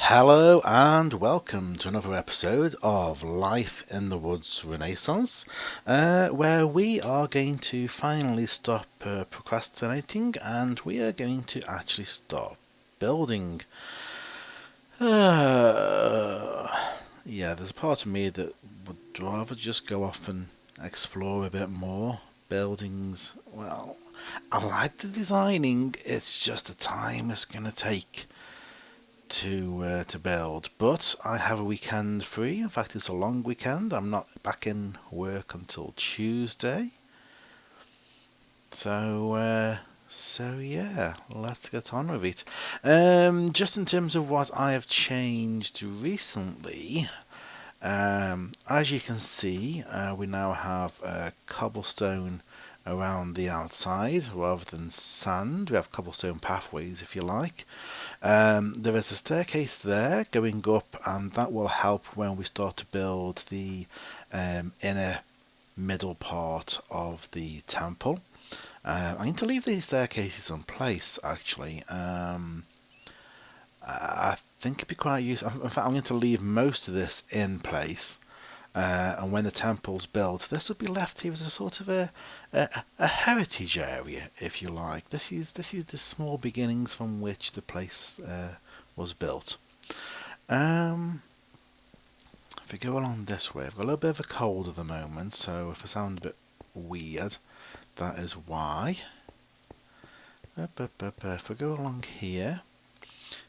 Hello and welcome to another episode of Life in the Woods Renaissance, where we are going to finally stop procrastinating and we are going to actually start building. Yeah, there's a part of me that would rather just go off and explore a bit more. Buildings, well, I like the designing, it's just the time it's going to take to build, but I have a weekend free. In fact, it's a long weekend. I'm not back in work until Tuesday. So yeah, let's get on with it. Just in terms of what I have changed recently, as you can see, we now have cobblestone around the outside rather than sand. We have cobblestone pathways, if you like. There is a staircase there going up, and that will help when we start to build the inner middle part of the temple. I need to leave these staircases in place, actually. I think it'd be quite useful. In fact, I'm going to leave most of this in place. And when the temple's built, this will be left here as a sort of a heritage area, if you like. This is the small beginnings from which the place was built. If we go along this way, I've got a little bit of a cold at the moment, so if I sound a bit weird, that is why. If we go along here,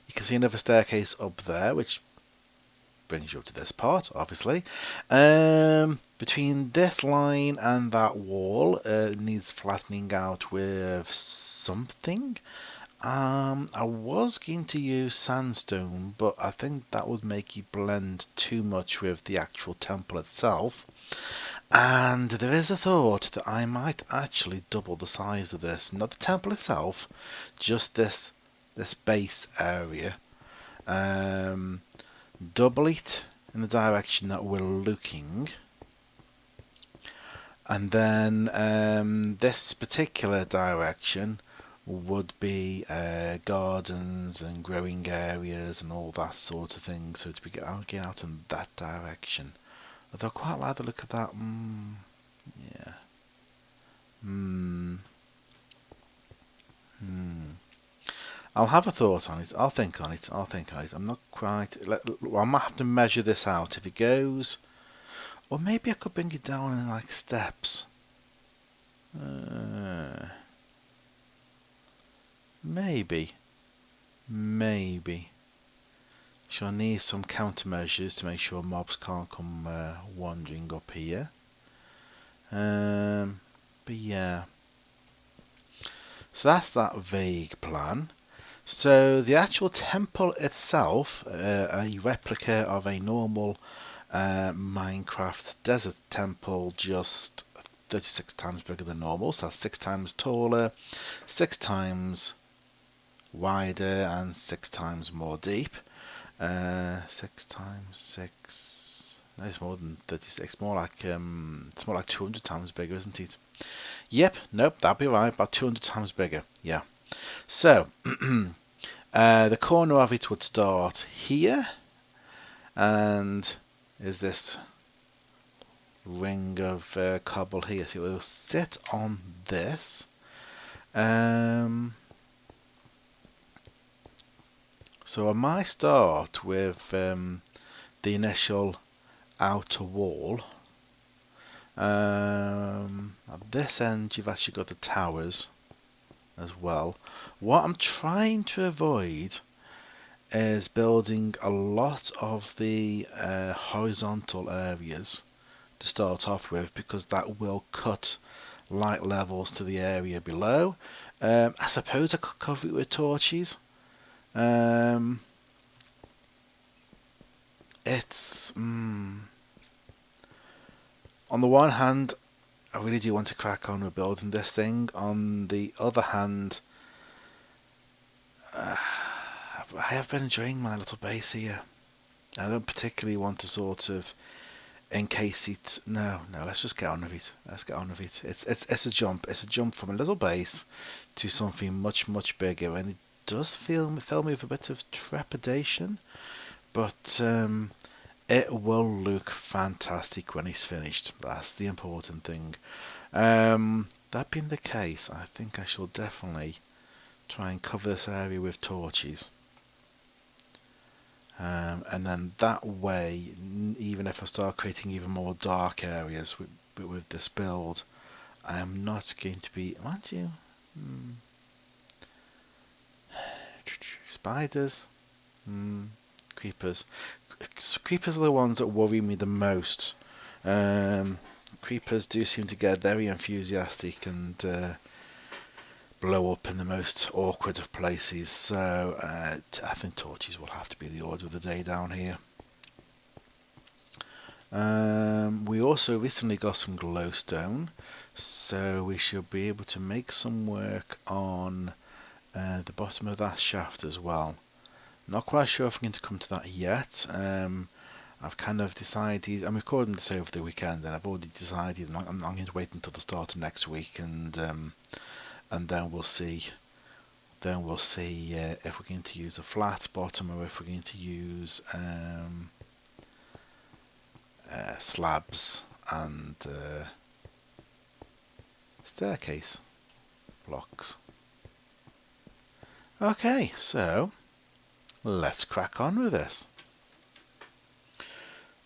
you can see another staircase up there, which brings you up to this part, obviously. Between this line and that wall, it needs flattening out with something. I was going to use sandstone, but I think that would make it blend too much with the actual temple itself. And there is a thought that I might actually double the size of this. Not the temple itself, just this base area. Double it in the direction that we're looking, and then this particular direction would be gardens and growing areas and all that sort of thing, so to be getting out in that direction. Although I quite like the look of that. Yeah. I'll have a thought on it. I'll think on it. I'm not quite. I might have to measure this out. If it goes, or maybe I could bring it down in like steps. Maybe. She'll need some countermeasures to make sure mobs can't come wandering up here. But yeah. So that's that vague plan. So the actual temple itself, a replica of a normal Minecraft desert temple, just 36 times bigger than normal, so that's 6 times taller, 6 times wider, and 6 times more deep. 6 times 6. No, it's more than 36. More like it's more like 200 times bigger, isn't it? Yep. Nope. That'd be right. About 200 times bigger. Yeah. So the corner of it would start here, and is this ring of cobble here. So it will sit on this. So I might start with the initial outer wall. At this end you've actually got the towers as well. What I'm trying to avoid is building a lot of the horizontal areas to start off with, because that will cut light levels to the area below. I suppose I could cover it with torches. It's on the one hand, I really do want to crack on with building this thing. On the other hand, I have been enjoying my little base here. I don't particularly want to sort of encase it. No, let's just get on with it. It's a jump. It's a jump from a little base to something much, much bigger, and it does fill me with a bit of trepidation, but it will look fantastic when it's finished. That's the important thing. That being the case, I think I shall definitely try and cover this area with torches. And then that way, even if I start creating even more dark areas with this build, I am not going to be... Mind you... Spiders... Creepers. Creepers are the ones that worry me the most. Creepers do seem to get very enthusiastic and blow up in the most awkward of places, so I think torches will have to be the order of the day down here. We also recently got some glowstone, so we should be able to make some work on the bottom of that shaft as well. Not quite sure if I'm going to come to that yet. I've kind of decided, I'm recording this over the weekend, and I've already decided I'm going to wait until the start of next week, and then we'll see. Then we'll see if we're going to use a flat bottom or if we're going to use slabs and staircase blocks. Okay, so let's crack on with this.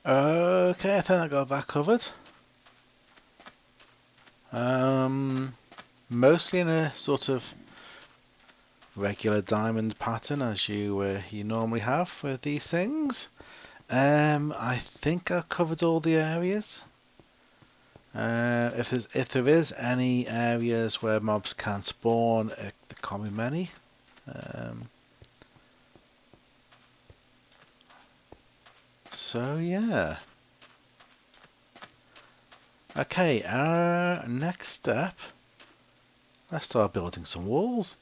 Okay, I think I got that covered. Mostly in a sort of regular diamond pattern as you normally have with these things. I think I've covered all the areas. If there is any areas where mobs can spawn, there can't be many. So yeah. Okay, our next step, let's start building some walls.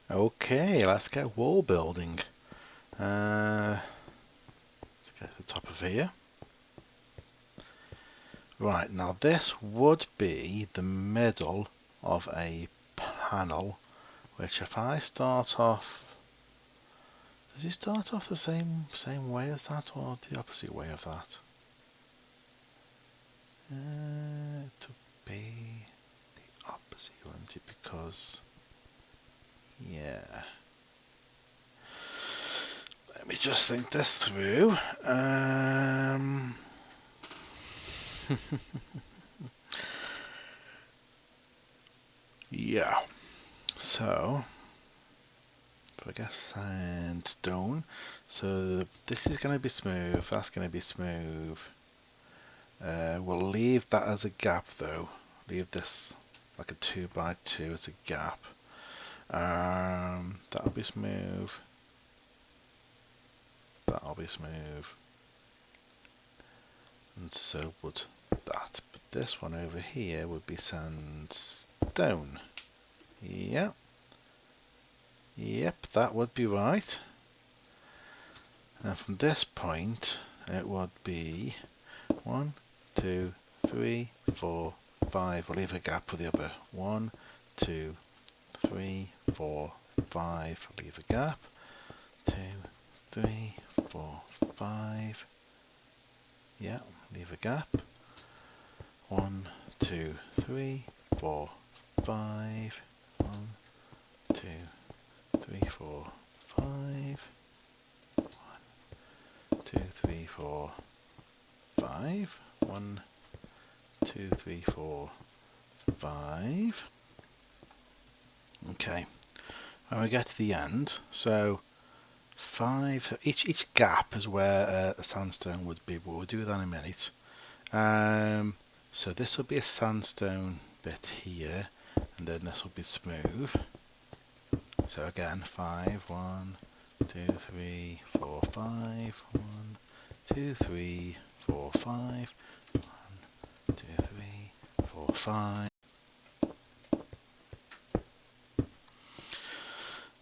Okay, let's get wall building. Let's get to the top of here. Right, now this would be the middle of a panel, which if I start off... Does he start off the same way as that, or the opposite way of that? To be the opposite, won't it? Because, yeah. Let me just think this through. Yeah. So, if I guess sandstone. So this is going to be smooth. That's going to be smooth. We'll leave that as a gap though. Leave this like a 2x2 as a gap. That'll be smooth. That'll be smooth. And so would that. But this one over here would be sandstone. Yep. Yep, that would be right. And from this point, it would be 1, 2, 3, 4, 5. We'll leave a gap for the other. 1, 2, 3, 4, 5. Leave a gap. 2, 3, 4, 5. Yeah, leave a gap. 1, 2, 3, 4, 5. 1, 2, 3, 4, 5. 1, 2, 3, 4, 5. 1, 2, 3, 4, 5. Okay. When we get to the end, so 5. Each gap is where a sandstone would be, but we'll do that in a minute. So this will be a sandstone bit here, and then this will be smooth. So again, 5, 1, 2, 3, 4, 5, 1, 2, 3, 4, 5, 1, 2, 3, 4, 5.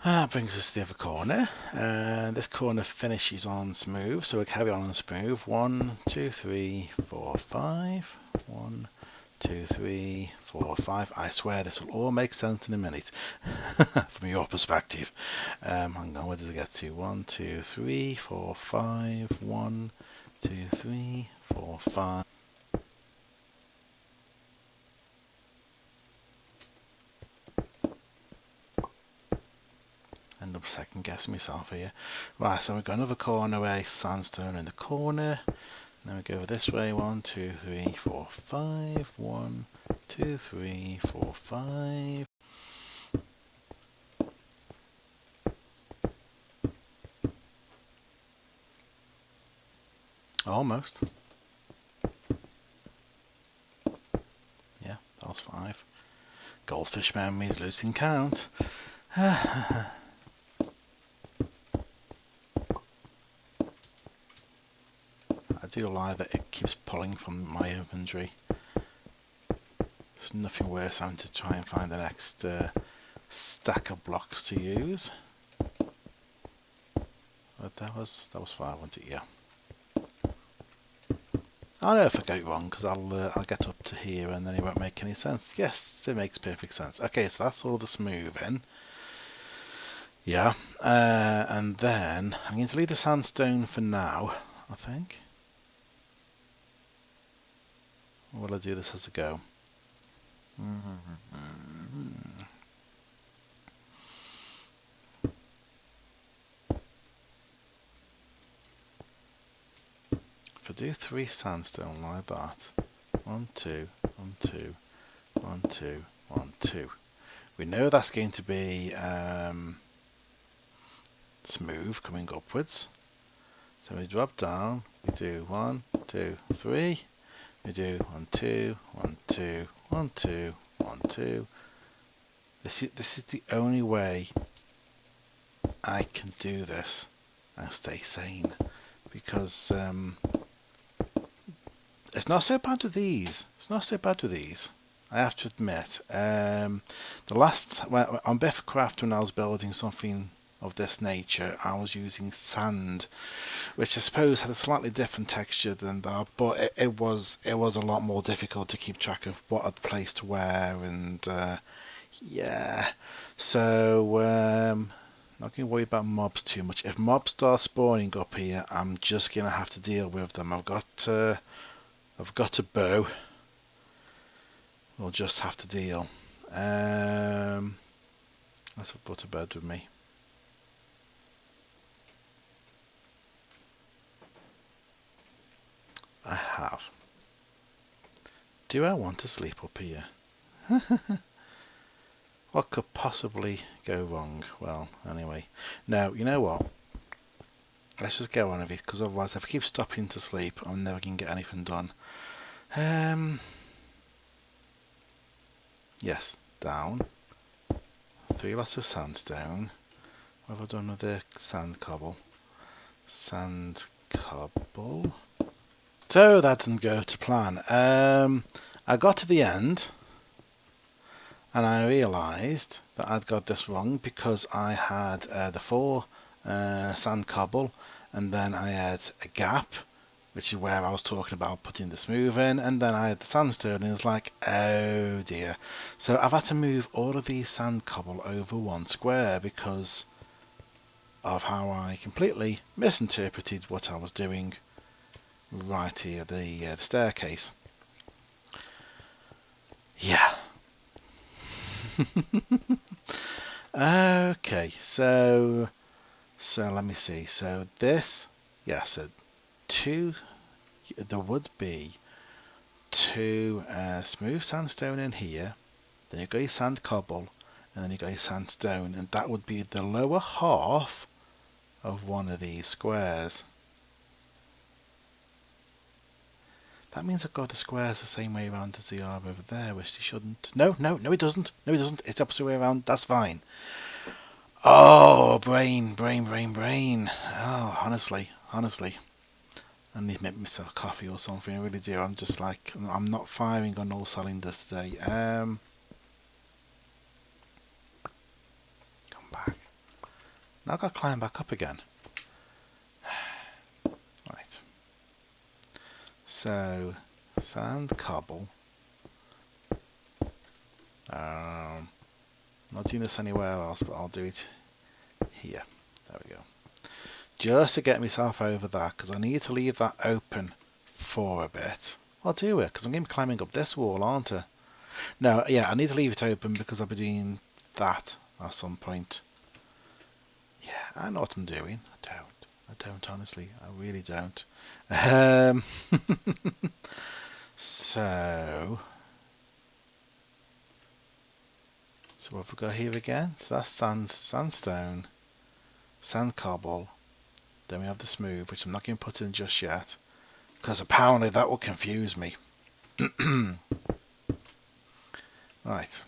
That brings us to the other corner, and this corner finishes on smooth, so we'll carry on smooth. 1, 2, 3, 4, 5. 1, 2, 3, 4, 5. I swear this will all make sense in a minute from your perspective. Hang on, where did I get to? 1, 2, 3, 4, 5. 1, 2, 3, 4, 5. End up second guessing myself here. Right, so we've got another corner way, sandstone in the corner. Then we go this way. 1, 2, 3, 4, 5. 1, 2, 3, 4, 5. Almost. Yeah, that was 5. Goldfish memories, losing count. I do lie that it keeps pulling from my inventory. There's nothing worse than to try and find the next stack of blocks to use. But that was 5, wasn't it? Yeah. I know if I go wrong because I'll get up to here and then it won't make any sense. Yes, it makes perfect sense. Okay, so that's all the smoothing. Yeah, and then I'm going to leave the sandstone for now, I think. Or will I do this as I go? If I do 3 sandstone like that, 1, 2, 1, 2, 1, 2, 1, 2. We know that's going to be smooth coming upwards. So we drop down, we do 1, 2, 3. We do 1, 2, 1, 2, 1, 2, 1, 2. This is the only way I can do this and stay sane, because it's not so bad with these. It's not so bad with these, I have to admit. The last on Biffcraft, when I was building something of this nature, I was using sand, which I suppose had a slightly different texture than that, but it was a lot more difficult to keep track of what I'd placed where, and yeah. So not going to worry about mobs too much. If mobs start spawning up here, I'm just going to have to deal with them. I've got a bow. We'll just have to deal. Let's have got a bed with me. I have. Do I want to sleep up here? What could possibly go wrong? Well, anyway. No, you know what? Let's just go on with it, because otherwise if I keep stopping to sleep, I'm never going to get anything done. Yes, down. 3 lots of sandstone. What have I done with the sand cobble? Sand cobble. So that didn't go to plan. I got to the end and I realised that I'd got this wrong, because I had the 4 sand cobble, and then I had a gap, which is where I was talking about putting the smooth in, and then I had the sandstone, and it was like, oh dear. So I've had to move all of these sand cobble over 1 square because of how I completely misinterpreted what I was doing right here, the staircase. Yeah. Okay, so let me see. So this, yeah, so 2, there would be 2 smooth sandstone in here, then you've got your sand cobble, and then you've got your sandstone, and that would be the lower half of one of these squares. That means I've got the squares the same way around as they are over there, which they shouldn't. No, it doesn't. No, it doesn't. It's the opposite way around. That's fine. Oh, brain. Oh, honestly. I need to make myself a coffee or something. I really do. I'm just like, I'm not firing on all cylinders today. Come back. Now I've got to climb back up again. Right. So, sand, cobble, Not doing this anywhere else, but I'll do it here. There we go. Just to get myself over that, because I need to leave that open for a bit. I'll do it, because I'm going to be climbing up this wall, aren't I? No, yeah, I need to leave it open because I'll be doing that at some point. Yeah, I know what I'm doing. I don't, honestly. I really don't. So what have we got here again? So that's sandstone, sand cobble. Then we have the smooth, which I'm not going to put in just yet, because apparently that will confuse me. Right.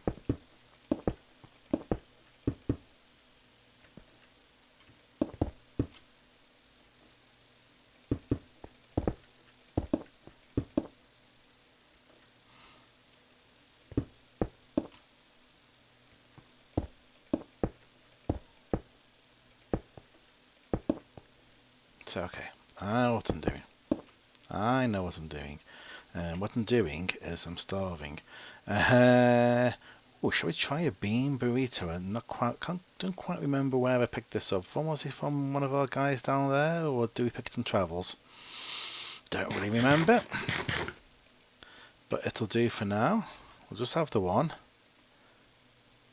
So, okay, I know what I'm doing. I know what I'm doing. And what I'm doing is I'm starving. Shall we try a bean burrito? Don't quite remember where I picked this up from. Was it from one of our guys down there, or do we pick it on travels? Don't really remember. But it'll do for now. We'll just have the one,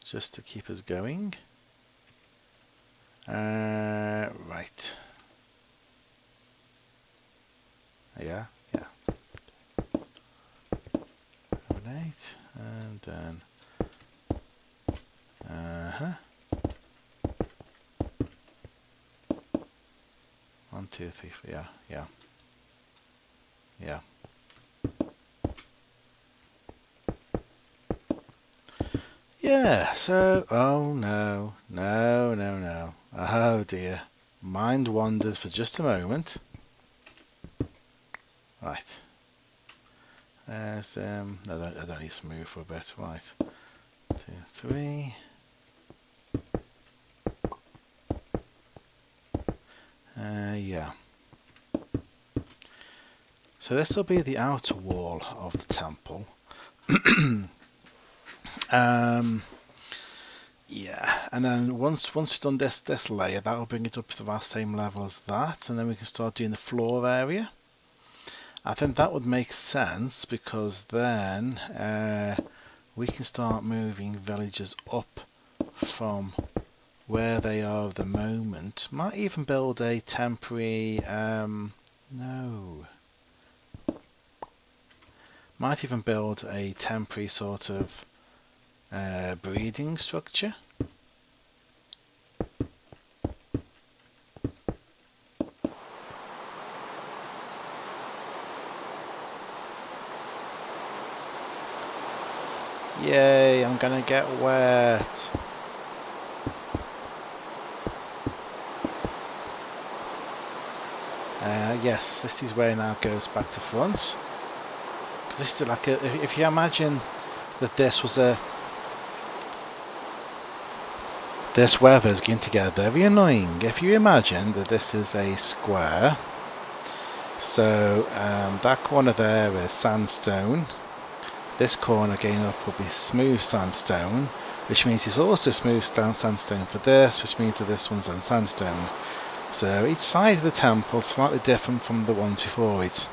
just to keep us going. Right. Yeah. Eliminate, and then 1, 2, 3, 4. Yeah. Yeah, so, oh no. Oh dear. Mind wanders for just a moment. Right. There's, I don't need smooth for a bit. Right. 2, 3. Yeah. So this will be the outer wall of the temple. Yeah, and then once we've done this layer, that will bring it up to the same level as that, and then we can start doing the floor area. I think that would make sense, because then we can start moving villagers up from where they are at the moment. Might even build a temporary might even build a temporary sort of breeding structure. Yay, I'm gonna get wet. Yes, this is where it now goes back to front. This is like if you imagine that this weather is getting together, very annoying. If you imagine that this is a square, so that corner there is sandstone. This corner going up will be smooth sandstone, which means it's also smooth sandstone for this, which means that this one's on sandstone. So each side of the temple is slightly different from the ones before it.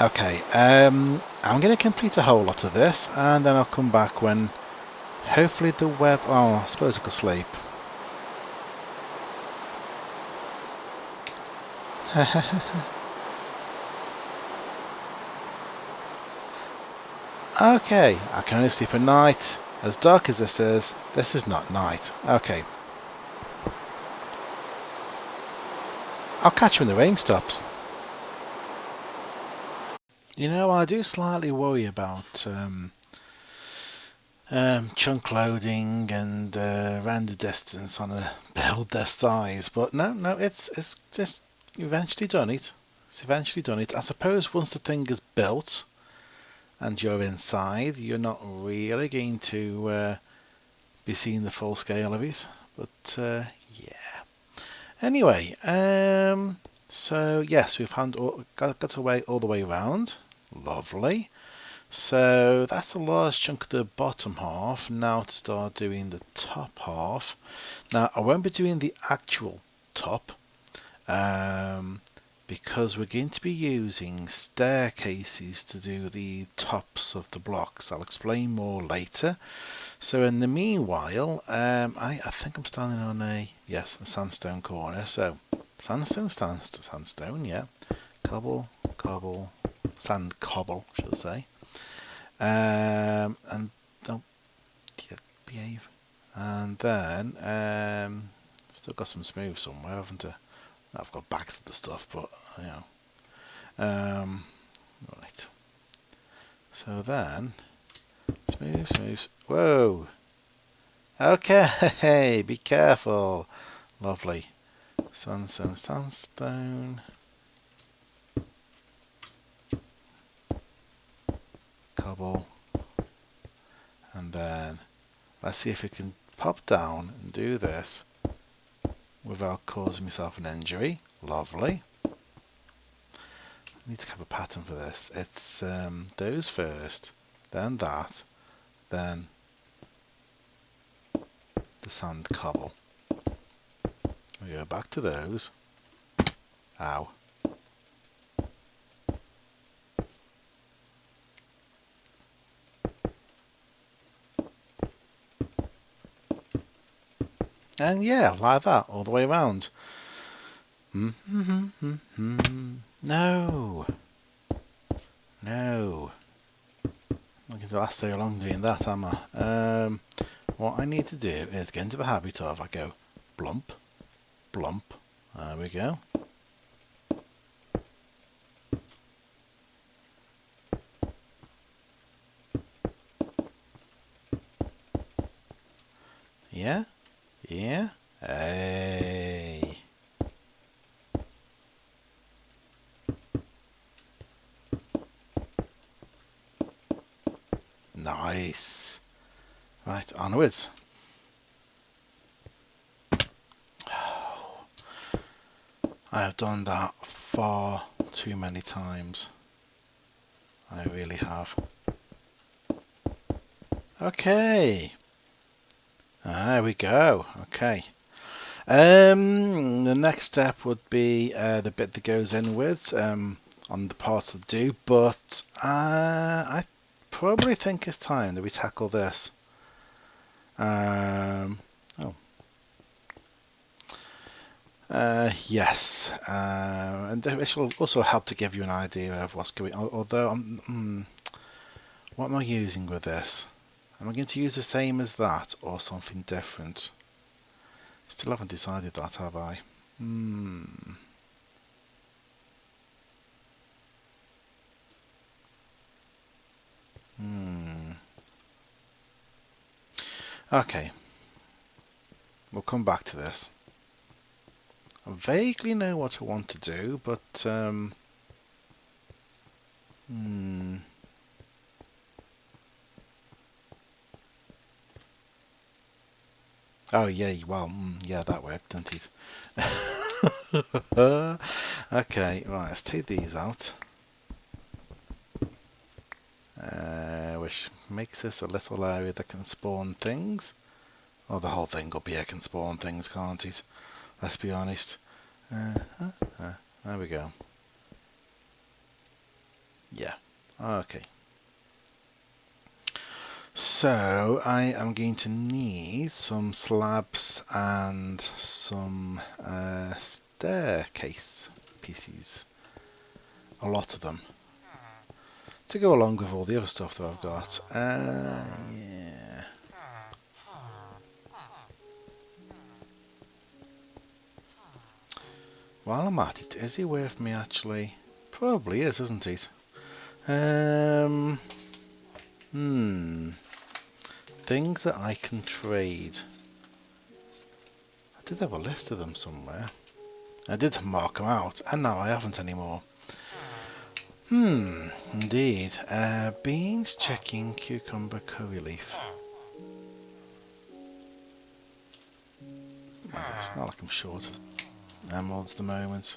Okay, I'm going to complete a whole lot of this, and then I'll come back when hopefully the web... Oh, I suppose I could sleep. Okay, I can only sleep at night. As dark as this is not night. Okay. I'll catch you when the rain stops. You know, I do slightly worry about chunk loading and render distance on a build this size, but no, it's just eventually done it. It's eventually done it. I suppose once the thing is built and you're inside, you're not really going to be seeing the full scale of it, but yeah. Anyway, so yes, we've got away all the way around. Lovely. So that's a large chunk of the bottom half. Now to start doing the top half. Now I won't be doing the actual top because we're going to be using staircases to do the tops of the blocks. I'll explain more later. So in the meanwhile, I think I'm standing on a sandstone corner. So sandstone, yeah. Cobble, sand cobble, should I say. And don't behave. And then still got some smooth somewhere, haven't I? I've got bags of the stuff, but you know. Right. So then smooth. Whoa. Okay, be careful. Lovely. Sandstone. Cobble. And then let's see if we can pop down and do this without causing myself an injury. Lovely. I need to have a pattern for this. It's those first, then that, then the sand cobble. We go back to those. Ow. And yeah, like that, all the way around. No. No. I'm not going to last very long doing that, am I? What I need to do is get into the habit of, I go blump, blump. There we go. Yeah. Hey. Nice. Right, onwards. I have done that far too many times. I really have. Okay. There we go. Okay. The next step would be the bit that goes inwards on the parts that do, but I probably think it's time that we tackle this. Yes, and this will also help to give you an idea of what's going on. Although, what am I using with this? Am I going to use the same as that or something different? Still haven't decided that, have I? Okay, we'll come back to this. I vaguely know what I want to do, but oh yeah, well, yeah, that worked, didn't it? Okay, right, let's take these out. Which makes this a little area that can spawn things. Oh, the whole thing up here can spawn things, can't it? Let's be honest. There we go. Yeah, okay. So I am going to need some slabs and some staircase pieces. A lot of them. To go along with all the other stuff that I've got. Yeah. While I'm at it, is it worth me actually? Probably is, isn't it? Things that I can trade. I did have a list of them somewhere. I did mark them out, and now I haven't anymore. Indeed. Beans, chicken, cucumber, curry leaf. It's not like I'm short of emeralds at the moment.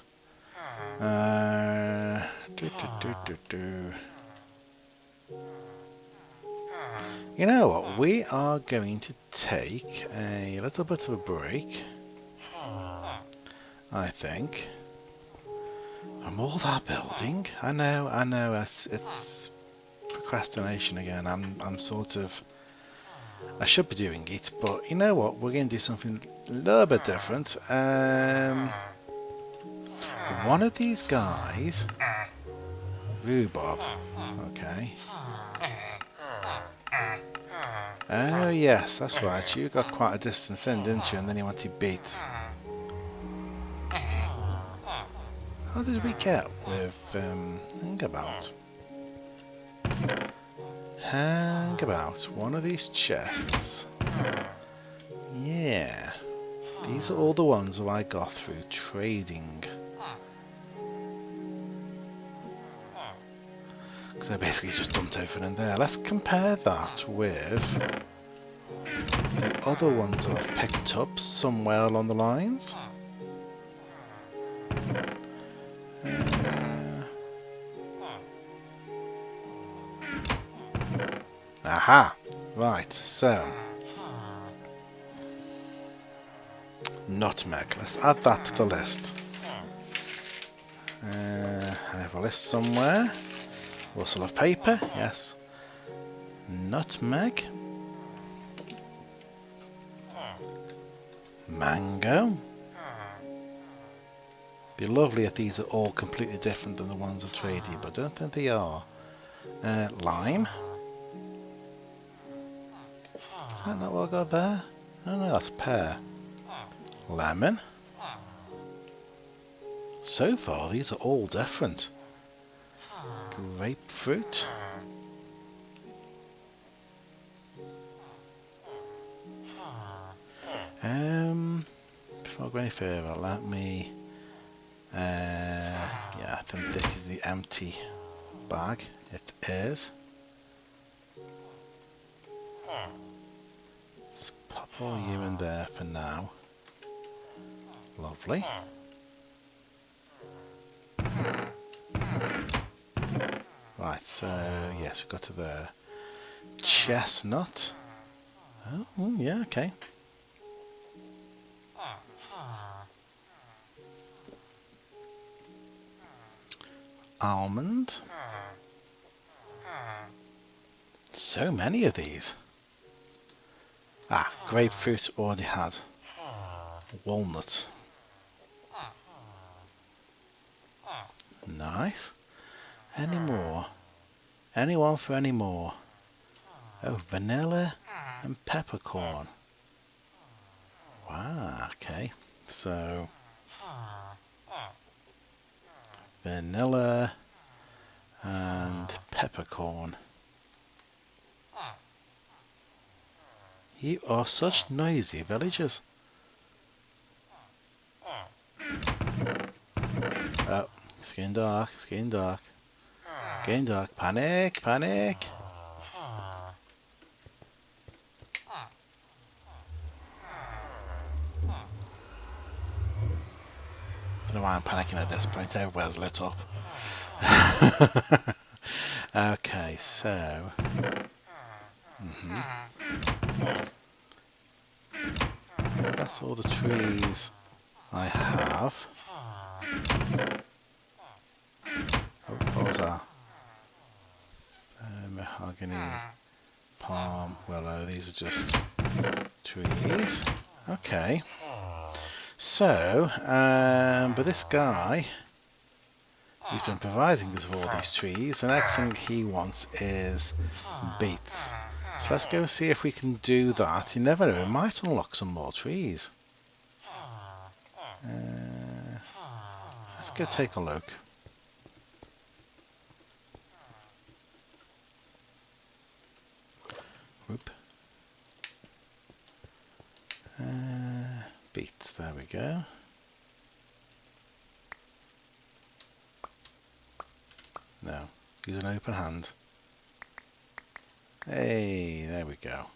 You know what? We are going to take a little bit of a break, I think, from all that building. I know, it's procrastination again. I'm sort of, I should be doing it, but you know what? We're going to do something a little bit different. One of these guys, Rhubarb. Okay. Oh yes, that's right. You got quite a distance in, didn't you? And then you wanted beets. How did we get with hang about? Hang about. One of these chests. Yeah. These are all the ones that I got through trading. Because I basically just dumped everything in there. Let's compare that with the other ones that I've picked up somewhere along the lines. Aha! Right, so nutmeg. Let's add that to the list. I have a list somewhere. Rustle of paper, yes. Nutmeg. Mango. Be lovely if these are all completely different than the ones I've traded, but I don't think they are. Lime. Is that not what I got there? Oh no, that's pear. Lemon. So far, these are all different. Grapefruit. Before I go any further, let me... yeah, I think this is the empty bag. It is. Let's pop all you in there for now. Lovely. Right, so yes, we've got to the chestnut. Oh, yeah, okay. Almond. So many of these. Ah, grapefruit already had. Walnut. Nice. Any more? Anyone for any more? Oh, vanilla and peppercorn. Wow, okay. So, vanilla and peppercorn. You are such noisy villagers. Oh, it's getting dark, it's getting dark. Getting dark. Panic, panic. I don't know why I'm panicking at this point, everywhere's lit up. Okay, so... that's all the trees I have. Oh, what was that? Mahogany, palm, willow, these are just trees. Okay. So, but this guy, who's been providing us with all these trees, the next thing he wants is beets. So let's go see if we can do that. You never know, we might unlock some more trees. Let's go take a look. Whoop. Beets, there we go. No, use an open hand. Hey, there we go.